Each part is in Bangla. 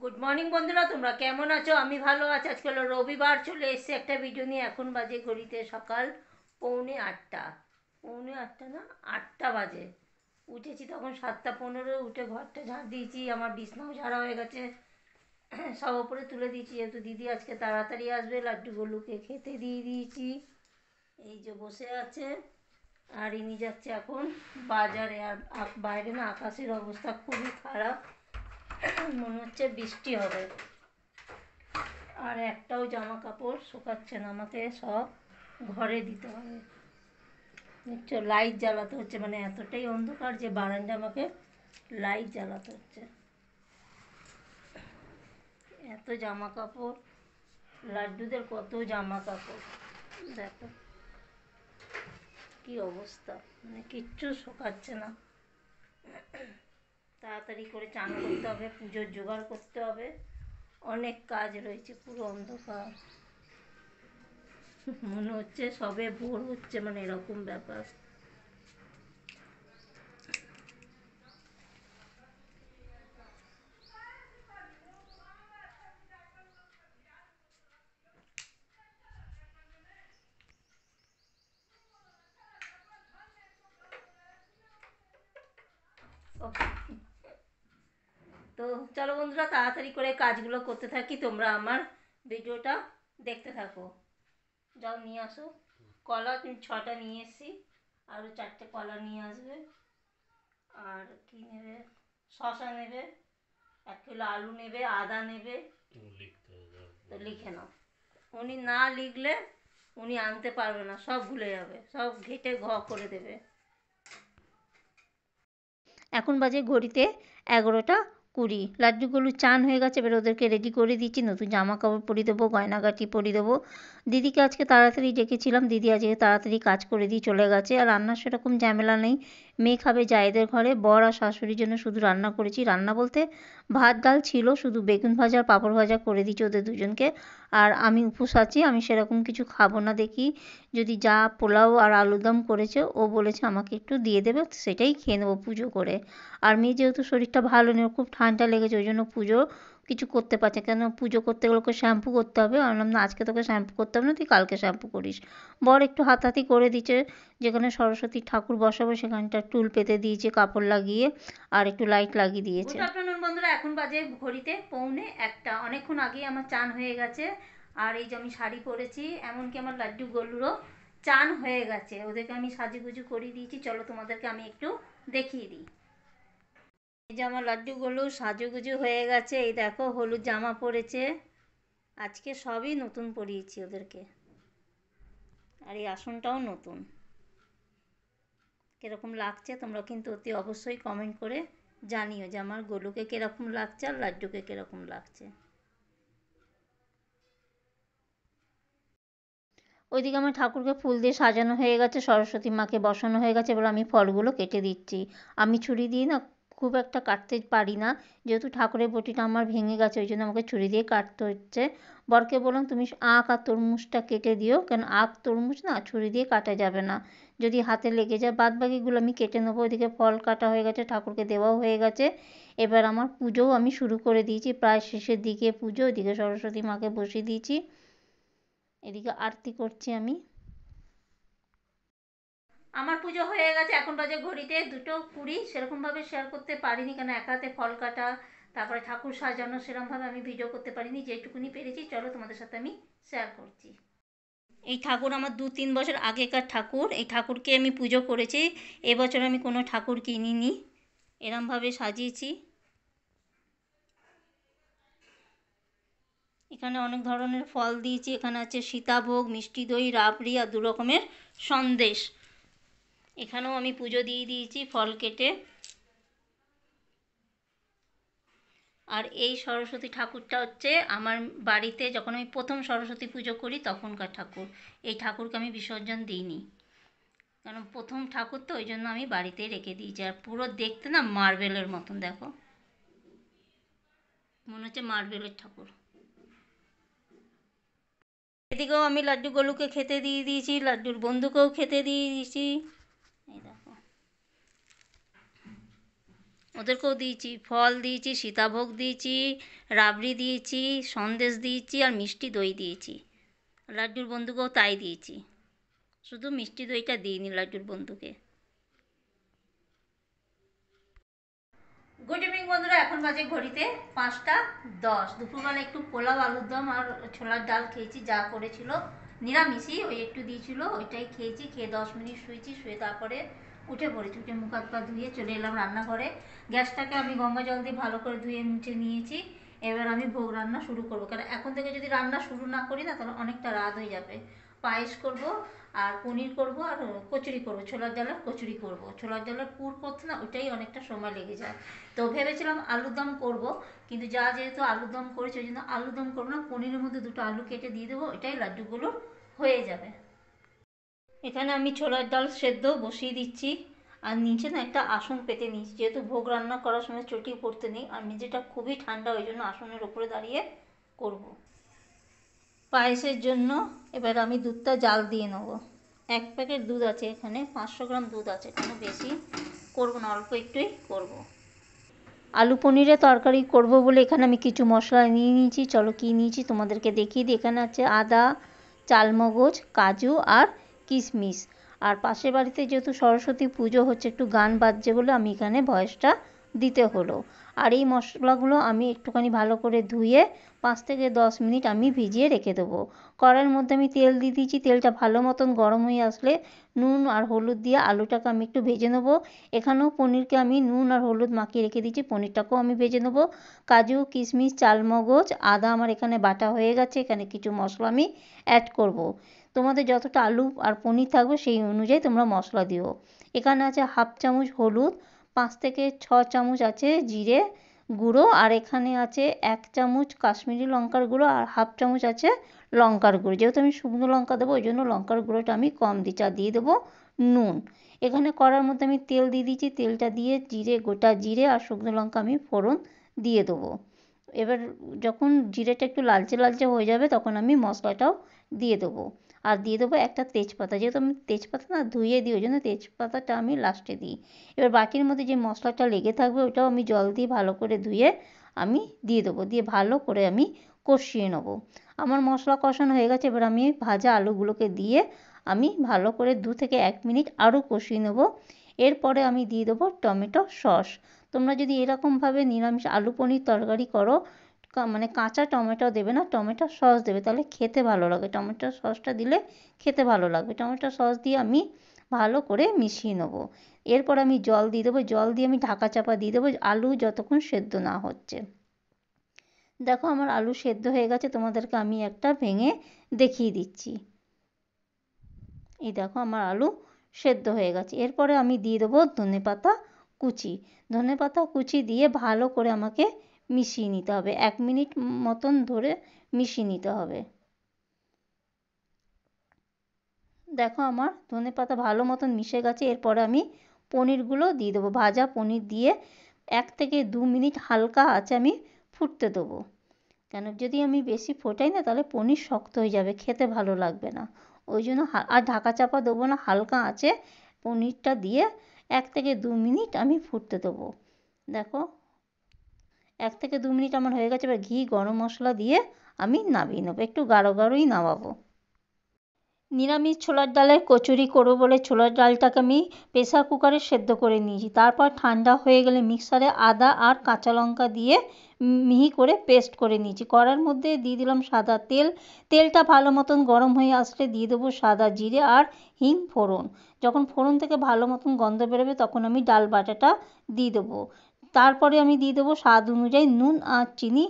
গুড মর্নিং বন্ধুরা, তোমরা কেমন আছো? আমি ভালো আছি। আজকে হলো রবিবার, চলে এসেছি একটা ভিডিও নিয়ে। এখন বাজে ঘড়িতে সকাল পৌনে 8টা। পৌনে 8টা না, 8টা বাজে। উঠেছি তখন 7টা 15, উঠে ঘরটা ঝাড় দিয়েছি, আমার বিছনাও ঝাড়া হয়ে গেছে, সব ওপরে তুলে দিয়েছি। যেহেতু দিদি আজকে তাড়াতাড়ি আসবে, লাড্ডু গোলুকে খেতে দিয়ে দিয়েছি। এই যে বসে আছে, আর ইনি যাচ্ছে এখন বাজারে। আর বাইরে না আকাশের অবস্থা খুবই খারাপ, মনে হচ্ছে বৃষ্টি হবে। আর একটাও জামা কাপড় শুকাচ্ছে না, আমাকে সব ঘরে দিতে হবে। দেখছো, লাইট জ্বালাতে হচ্ছে, মানে এতটাই অন্ধকার যে বারান্দা আমাকে লাইট জ্বালাতে হচ্ছে। এত জামা কাপড়, লাড্ডুদের কত জামা কাপড়, দেখো কি অবস্থা, মানে কিচ্ছু শুকাচ্ছে না। তাড়াতাড়ি করে চান করতে হবে, পুজোর জোগাড় করতে হবে, অনেক কাজ রয়েছে। পুরো অন্ধকার, মনে হচ্ছে সবে ভোর হচ্ছে, মানে এরকম ব্যাপার। তো চলো বন্ধুরা, তাড়াতাড়ি করে কাজগুলো করতে থাকি, তোমরা আমার ভিডিওটা দেখতে থাকো। যাও নিয়ে আসো কলা, 6টা নিয়ে এসছি, আরও 4টে কলা নিয়ে আসবে। আর কি নেবে? শশা নেবে, 1 কিলো আলু নেবে, আদা নেবে। তো লিখে নাও, উনি না লিখলে উনি আনতে পারবে না, সব ভুলে যাবে, সব ঘেটে করে দেবে। এখন বাজে ঘড়িতে 11টা 20। লাড্ডুগুলো চান হয়ে গেছে, এবার ওদেরকে রেডি করে দিচ্ছি, নতুন জামা কাপড় পরিয়ে দেবো, গয়নাগাটি পরিয়ে দেবো। দিদিকে আজকে তাড়াতাড়ি ডেকেছিলাম, দিদি আজকে তাড়াতাড়ি কাজ করে দিয়ে চলে গেছে। আর রান্নার সেরকম ঝামেলা নেই, মেয়ে খাবে জায়েদের ঘরে, বর আর শাশুড়ির জন্য শুধু রান্না করেছি। রান্না বলতে ভাত ডাল ছিল, শুধু বেগুন ভাজা আর পাঁপড় ভাজা করে দিচ্ছি ওদের দুজনকে। আর আমি উপোস আছি, আমি সেরকম কিছু খাবো না। দেখি যদি যা পোলাও আর আলুরদম করেছে, ও বলেছে আমাকে একটু দিয়ে দেবে, সেটাই খেয়ে নেবো পুজো করে। আর মেয়ে যেহেতু শরীরটা ভালো নেই, খুব ঠান্ডা লেগেছে, ওই জন্য পুজো কিছু করতে পারছে, কেন পুজো করতে গেলে ওকে শ্যাম্পু করতে হবে। আমি বললাম না, আজকে তোকে শ্যাম্পু করতে হবে না, তুই কালকে শ্যাম্পু করিস। বর একটু হাতাহাতি করে দিচ্ছে, যেখানে সরস্বতী ঠাকুর বসাবো সেখানটা টুল পেতে দিয়েছে কাপড় লাগিয়ে, আর একটু লাইট লাগিয়ে দিয়েছে। গুড আফটারনুন বন্ধুরা, এখন বাজে ঘড়িতে পৌনে 1টা। অনেকক্ষণ আগেই আমার চান হয়ে গেছে। আর এই যে আমি শাড়ি পরেছি, এমনকি আমার লাড্ডু গোলুরও চান হয়ে গেছে, ওদেরকে আমি সাজুগুজু করিয়ে দিয়েছি। চলো তোমাদেরকে আমি একটু দেখিয়ে দিই। এই যে আমার লাড্ডুগুলো সাজুগুজু হয়ে গেছে, এই দেখো হলুদ জামা পরেছে, আজকে সবই নতুন পরিয়েছি ওদেরকে। আর এই আসনটাও নতুন। কীরকম লাগছে তোমরা কিন্তু অতি অবশ্যই কমেন্ট করে জানিও যে আমার গোলুকে কীরকম লাগছে আর লাড্ডুকে কীরকম লাগছে। ওইদিকে আমার ঠাকুরকে ফুল দিয়ে সাজানো হয়ে গেছে, সরস্বতী মাকে বসানো হয়ে গেছে, এবার আমি ফলগুলো কেটে দিচ্ছি। আমি ছুরি দিয়ে না খুব একটা কাটতে পারি না, যেহেতু ঠাকুরের বটিটা আমার ভেঙে গেছে, ওই জন্য আমাকে ছুরি দিয়ে কাটতে হচ্ছে। বরকে বললাম তুমি আখ আর তরমুজটা কেটে দিও, কেন আখ তরমুজ না ছুরি দিয়ে কাটা যাবে না, যদি হাতে লেগে যায়। বাদ বাকিগুলো আমি কেটে নেবো। ওইদিকে ফল কাটা হয়ে গেছে, ঠাকুরকে দেওয়াও হয়ে গেছে। এবার আমার পুজোও আমি শুরু করে দিয়েছি, প্রায় শেষের দিকে পুজো। ওইদিকে সরস্বতী মাকে বসিয়ে দিয়েছি, এদিকে আরতি করছি আমি। আমার পুজো হয়ে গেছে, এখন বাজে ঘড়িতে 2:20। সেরকমভাবে শেয়ার করতে পারিনি, কেন এক হাতে ফল কাটা, তারপরে ঠাকুর সাজানো, সেরকমভাবে আমি ভিডিও করতে পারিনি। যেটুকুনি পেরেছি চলো তোমাদের সাথে আমি শেয়ার করছি। এই ঠাকুর আমার 2-3 বছর আগেকার ঠাকুর, এই ঠাকুরকে আমি পুজো করেছি। এবছর আমি কোনো ঠাকুর কিনিনি, এরমভাবে সাজিয়েছি। এখানে অনেক ধরনের ফল দিয়েছি, এখানে আছে সীতাভোগ, মিষ্টি দই, রাবড়ি আর 2 রকমের সন্দেশ। এখানেও আমি পুজো দিয়ে দিয়েছি ফল কেটে। আর এই সরস্বতী ঠাকুরটা হচ্ছে আমার বাড়িতে যখন আমি প্রথম সরস্বতী পুজো করি তখনকার ঠাকুর। এই ঠাকুরকে আমি বিসর্জন দিইনি, কারণ প্রথম ঠাকুর তো, ওই জন্য আমি বাড়িতেই রেখে দিয়েছি। আর পুরো দেখতে না মার্বেলের মতন, দেখো মনে হচ্ছে মার্বেলের ঠাকুর। এদিকেও আমি লাড্ডু গোলুকে খেতে দিয়ে দিয়েছি, লাড্ডুর বন্ধুকেও খেতে দিয়ে দিয়েছি। এই দেখো ওদেরকেও দিয়েছি, ফল দিয়েছি, সীতাভোগ দিয়েছি, রাবড়ি দিয়েছি, সন্দেশ দিয়েছি আর মিষ্টি দই দিয়েছি। লাড্ডুর বন্ধুকেও তাই দিয়েছি, শুধু মিষ্টি দইটা দিইনি লাড্ডুর বন্ধুকে। গুড ইভিনিং বন্ধুরা, এখন বাজে ঘড়িতে 5টা 10। দুপুরবেলা একটু পোলাও, আলুর দম আর ছোলার ডাল খেয়েছি, যা করেছিল নিরামিষই, ওই একটু দিয়েছিল ওইটাই খেয়েছি। খেয়ে 10 মিনিট শুয়েছি, শুয়ে তারপরে উঠে পড়েছি। উঠে মুখ হাত পা ধুয়ে চলে এলাম রান্নাঘরে। গ্যাসটাকে আমি গঙ্গা জল দিয়ে ভালো করে ধুয়ে মুছে নিয়েছি। এবার আমি ভোগ রান্না শুরু করবো, কারণ এখন থেকে যদি রান্না শুরু না করি না তাহলে অনেকটা রাত হয়ে যাবে। পায়েস করব আর পনির করব আর কচুরি করব, ছোলার ডালের কচুরি করব। ছোলার ডালের পুর করতে না ওইটাই অনেকটা সময় লেগে যায়। তো ভেবেছিলাম আলুর দম করব, কিন্তু যেহেতু আলুর দম করেছে ওই জন্য আলুর দম করবো না, পনিরের মধ্যে দুটো আলু কেটে দিয়ে দেবো, এটাই লাড্ডুগুলো হয়ে যাবে। এখানে আমি ছোলার ডাল সেদ্ধ বসিয়ে দিচ্ছি, আর নিচে না একটা আসন পেতে নিয়েছি, যেহেতু ভোগ রান্না করার সময় চটি পড়তে নেই, আর মেঝেটা খুবই ঠান্ডা, ওই জন্য আসনের উপরে দাঁড়িয়ে করব। পায়েসের জন্য এবার আমি দুধটা জাল দিয়ে নেব। 1 প্যাকেট দুধ আছে, এখানে 500 গ্রাম দুধ আছে, কোনো বেশি করবো না, অল্প একটুই করব। আলু পনিরের তরকারি করব বলে এখানে আমি কিছু মশলা নিয়ে নিয়েছি। চলো কী নিয়েছি তোমাদেরকে দেখিয়ে দিই। এখানে আছে আদা, চালমগজ, কাজু আর কিশমিশ। আর পাশের বাড়িতে যেহেতু সরস্বতী পুজো হচ্ছে, একটু গান বাজছে বলে আমি এখানে ভয়েসটা দিতে হলো। আর এই মশলাগুলো আমি একটুখানি ভালো করে ধুয়ে 5 থেকে 10 মিনিট আমি ভিজিয়ে রেখে দেবো। কড়াইয়ের মধ্যে আমি তেল দিয়ে দিয়েছি, তেলটা ভালো মতন গরম হয়ে আসলে নুন আর হলুদ দিয়ে আলুটাকে আমি একটু ভেজে নেবো। এখানেও পনিরকে আমি নুন আর হলুদ মাখিয়ে রেখে দিয়েছি, পনিরটাকেও আমি ভেজে নেবো। কাজু, কিশমিশ, চালমগজ, আদা আমার এখানে বাটা হয়ে গেছে। এখানে কিছু মশলা আমি অ্যাড করব। তোমাদের যতটা আলু আর পনির থাকবে সেই অনুযায়ী তোমরা মশলা দিও। এখানে আছে 1/2 চামচ হলুদ, 5 থেকে 6 চামচ আছে জিরে গুঁড়ো, আর এখানে আছে 1 চামচ কাশ্মীরি লঙ্কার গুঁড়ো আর 1/2 চামচ আছে লঙ্কার গুঁড়ো। যেহেতু আমি শুকনো লঙ্কা দেবো ওই জন্য লঙ্কার গুঁড়োটা আমি কম দিচ্ছি। আর দিয়ে দেবো নুন। এখানে কড়ার মধ্যে আমি তেল দিয়ে দিচ্ছি, তেলটা দিয়ে গোটা জিরে আর শুকনো লঙ্কা আমি ফোড়ন দিয়ে দেবো। এবার যখন জিরেটা একটু লালচে লালচে হয়ে যাবে তখন আমি মশলাটাও দিয়ে দেবো। আর দিয়ে দেবো একটা তেজপাতা, যেহেতু আমি তেজপাতা না ধুয়ে দিই ওই জন্য তেজপাতাটা আমি লাস্টে দিই। এবার বাটির মধ্যে যে মশলাটা লেগে থাকবে ওটাও আমি জল দিয়ে ভালো করে ধুয়ে আমি দিয়ে দেবো, দিয়ে ভালো করে আমি কষিয়ে নেবো। আমার মশলা কষানো হয়ে গেছে, এবার আমি ভাজা আলুগুলোকে দিয়ে আমি ভালো করে 2 থেকে 1 মিনিট আরও কষিয়ে নেব। এরপরে আমি দিয়ে দেবো টমেটো সস। তোমরা যদি এরকমভাবে নিরামিষ আলু পনির তরকারি করো, মানে কাঁচা টমেটো দেবে না, টমেটো সস দেবে, তাহলে খেতে ভালো লাগে। টমেটো সসটা দিলে খেতে ভালো লাগবে। টমেটো সস দিয়ে আমি ভালো করে মিশিয়ে নেবো। এরপর আমি জল দিয়ে দেবো, জল দিয়ে আমি ঢাকা চাপা দিয়ে দেবো আলু যতক্ষণ সেদ্ধ না হচ্ছে। দেখো আমার আলু সেদ্ধ হয়ে গেছে, তোমাদেরকে আমি একটা ভেঙে দেখিয়ে দিচ্ছি। এই দেখো আমার আলু সেদ্ধ হয়ে গেছে। এরপরে আমি দিয়ে দেবো ধনেপাতা কুচি। ধনেপাতা কুচি দিয়ে ভালো করে আমাকে মিশিয়ে নিতে হবে, 1 মিনিট মতন ধরে মিশিয়ে নিতে হবে। দেখো আমার ধনেপাতা ভালো মতন মিশে গেছে। এরপরে আমি পনিরগুলো দিয়ে দেবো, ভাজা পনির দিয়ে 1 থেকে 2 মিনিট হালকা আঁচে আমি ফুটতে দেবো। কেন যদি আমি বেশি ফোটাই না তাহলে পনির শক্ত হয়ে যাবে, খেতে ভালো লাগবে না। ওই জন্য আর ঢাকা চাপা দেবো না, হালকা আঁচে পনিরটা দিয়ে 1 থেকে 2 মিনিট আমি ফুটতে দেবো। দেখো 1 থেকে 2 মিনিট আমার হয়ে গেছে। এবার ঘি গরম মশলা দিয়ে আমি নামিয়ে নেবো, একটু গাঢ় গাঢ়ই নামাবো। নিরামিষ ছোলার ডালের কচুরি করবো বলে ছোলার ডালটাকে আমি প্রেসার কুকারে সেদ্ধ করে নিয়েছি। তারপর ঠান্ডা হয়ে গেলে মিক্সারে আদা আর কাঁচা লঙ্কা দিয়ে মিহি করে পেস্ট করে নিয়েছি। কড়ার মধ্যে দিয়ে দিলাম সাদা তেল। তেলটা ভালো মতন গরম হয়ে আসলে দিয়ে দেবো সাদা জিরে আর হিং ফোড়ন। যখন ফোড়ন থেকে ভালো মতন গন্ধ বেরোবে তখন আমি ডাল বাটাটা দিয়ে দেবো। তারপরে আমি দিয়ে দেবো স্বাদ অনুযায়ী নুন আর চিনি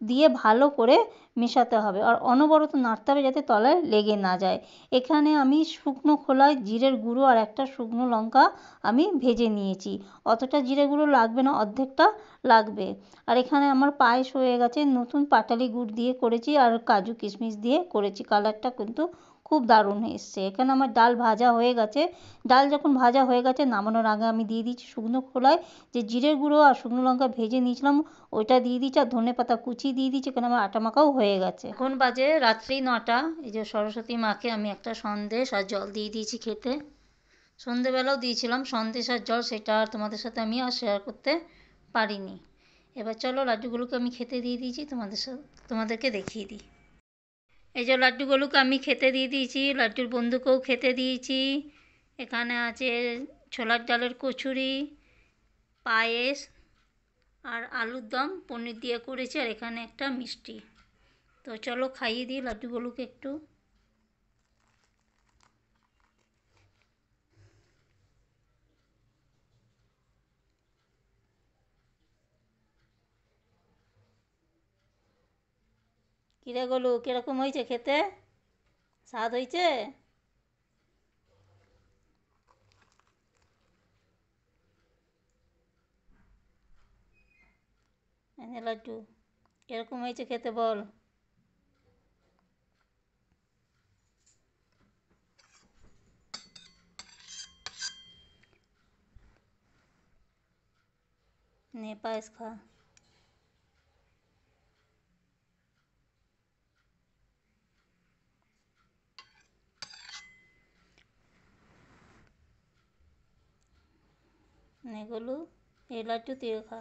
দিয়ে ভালো করে মেশাতে হবে, আর অনবরত নাড়তে হবে যাতে তলায় লেগে না যায়। এখানে আমি শুকনো খোলায় জিরের গুঁড়ো আর একটা শুকনো লঙ্কা আমি ভেজে নিয়েছি। অতটা জিরে গুঁড়ো লাগবে না, অর্ধেকটা লাগবে। আর এখানে আমার পায়েস হয়ে গেছে, নতুন পাটালি গুড় দিয়ে করেছি আর কাজু কিশমিশ দিয়ে করেছি। কালারটা কিন্তু খুব দারুণ এসছে। এখানে আমার ডাল ভাজা হয়ে গেছে। ডাল যখন ভাজা হয়ে গেছে নামানোর আগে আমি দিয়ে দিচ্ছি শুকনো খোলায় যে জিরের গুঁড়ো আর শুকনো লঙ্কা ভেজে নিয়েছিলাম ওইটা দিয়ে দিচ্ছি, আর ধনেপাতা কুচি দিয়ে দিচ্ছি। এখানে আমার আটা মাখাও হয়ে গেছে। এখন বাজে রাত্রি 9টা। এই যে সরস্বতী মাকে আমি একটা সন্দেশ আর জল দিয়ে দিয়েছি খেতে। সন্ধেবেলাও দিয়েছিলাম সন্দেশ আর জল, সেটা আর তোমাদের সাথে আমি আর শেয়ার করতে পারিনি। এবার চলো লাড্ডুগুলোকে আমি খেতে দিয়ে দিয়েছি, তোমাদেরকে দেখিয়ে দিই। এই যে লাড্ডুগুলোকে আমি খেতে দিয়ে দিয়েছি, লাড্ডুর বন্ধুকেও খেতে দিয়েছি। এখানে আছে ছোলার ডালের কচুরি, পায়েস আর আলুর দম পনির দিয়ে করেছি, আর এখানে একটা মিষ্টি। তো চলো খাইয়ে দিই লাড্ডুগুলোকে একটু। কিরে গলু, কিরকম হয়েছে খেতে? স্বাদ হয়েছে? এনে লাড্ডু, কিরকম হয়েছে খেতে বল। নে পায়েস খা। নে গলু, এই লাড্ডু তুইও খা।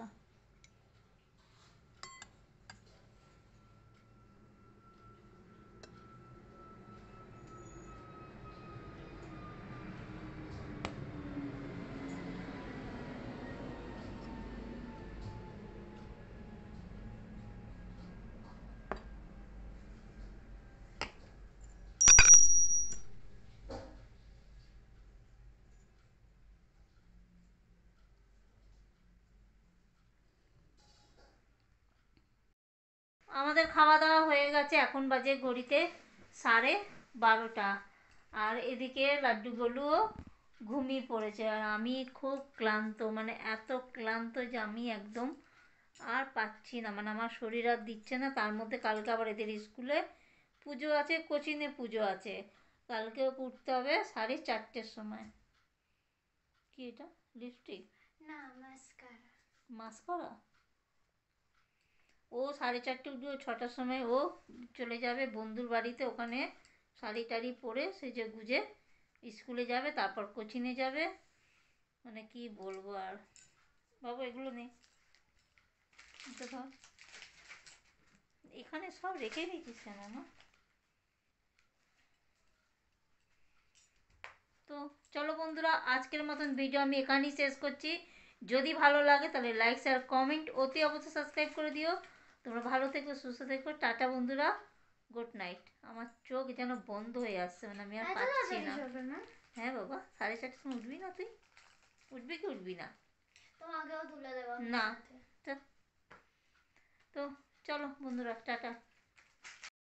আমাদের খাওয়া দাওয়া হয়ে গেছে, এখন বাজে ঘড়িতে 12:30। আর এদিকে লাড্ডুগুলোও ঘুমিয়ে পড়েছে, আর আমি খুব ক্লান্ত, মানে এত ক্লান্ত যে আমি একদম আর পাচ্ছি না, মানে আমার শরীর আর দিচ্ছে না। তার মধ্যে কালকে আবার এদের স্কুলে পুজো আছে, কোচিনে পুজো আছে, কালকেও উঠতে হবে 4:30-র সময়। কি এটা? লিপস্টিক না, মাস্কারা। মাস্কারা? ও 4:30 উঠবে, 6টার সময় ও চলে যাবে বন্ধুর বাড়িতে, ওখানে শাড়ি টাড়ি পরে সেজে গুজে স্কুলে যাবে, তারপর কোচিনে যাবে। মানে কি বলবো আর। বাবু এগুলো নেই, এটা ধর। এখানে সব রেখে দিয়েছিস কেন মা? তো চলো বন্ধুরা, আজকের মতন ভিডিও আমি এখানেই শেষ করছি। যদি ভালো লাগে তাহলে লাইক শেয়ার কমেন্ট অতি অবশ্যই সাবস্ক্রাইব করে দিও। তোমরা ভালো থেকো, সুস্থ থেকো, টাটা বন্ধুরা, গুড নাইট। আমার চোখ যেন বন্ধ হয়ে আসছে, মানে আমি আর পাচ্ছি না। হ্যাঁ বাবা, 4:30-র সময় উঠবি না তুই? উঠবি কি উঠবি না? তোমাকেও তুলে দেবো না। তো চলো বন্ধুরা, টাটা।